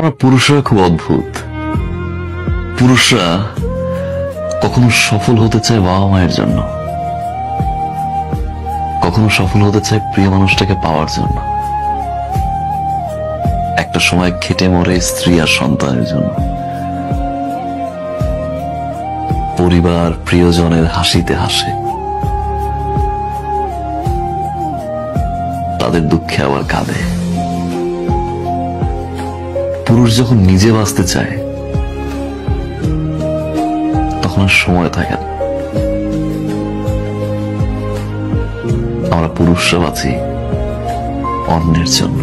আমরা পুরুষরা খুব অদ্ভুত। পুরুষরা কখনো সফল হতে চায় বাবা মায়ের জন্য, কখনো সফল হতে চায় প্রিয় মানুষটাকে পাওয়ার জন্য, একটা সময় খেটে মরে স্ত্রী আর সন্তানের জন্য, পরিবার প্রিয়জনের হাসিতে হাসে, তাদের দুঃখে আবার কাঁদে। পুরুষ যখন নিজে বাঁচতে চায় তখন আর সময় থাকে না। আমরা পুরুষরা বাঁচি অন্যের জন্য।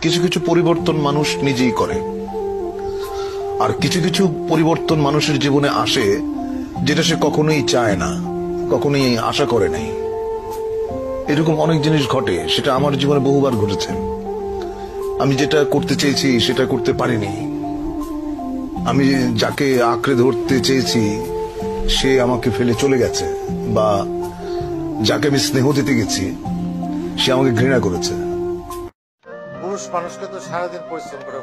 কিছু কিছু পরিবর্তন মানুষ নিজেই করে, আর কিছু কিছু পরিবর্তন মানুষের জীবনে আসে যেটা সে কখনোই চায় না, কখনোই আশা করে নাই। এরকম অনেক জিনিস ঘটে, সেটা আমার জীবনে বহুবার ঘটেছে। আমি যেটা করতে চেয়েছি সেটা করতে পারিনি। আমি যাকে আঁকড়ে ধরতে চেয়েছি সে আমাকে ফেলে চলে গেছে, বা যাকে আমি স্নেহ দিতে গেছি সে আমাকে ঘৃণা করেছে। পুরুষ মানুষকে তো সারাদিন পরিশ্রম করে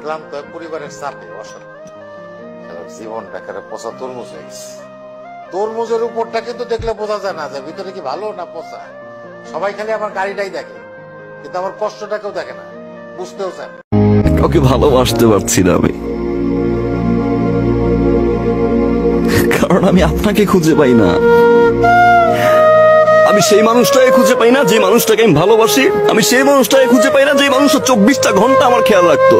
ক্লান্ত হয় পরিবারের চাপে, অশান্তি। জীবনটা একটা পচা তরমুজ হয়ে গেছে। তরমুজের উপরটা কিন্তু দেখলে বোঝা যায় না যে ভিতরে কি ভালো না পচা। সবাই খালি আমার গাড়িটাই দেখে, কিন্তু আমার কষ্টটা কেউ দেখে না, বুঝতেও চায় না। কাউকে ভালোবাসতে পারছি না আমি, কারণ আমি আপনাকে খুঁজে পাই না। আমি সেই মানুষটাকে খুঁজে পাই না যে মানুষটাকে আমি ভালোবাসি। আমি সেই মানুষটাকে খুঁজে পাই না যে মানুষটা 24টা ঘন্টা আমার খেয়াল রাখতো।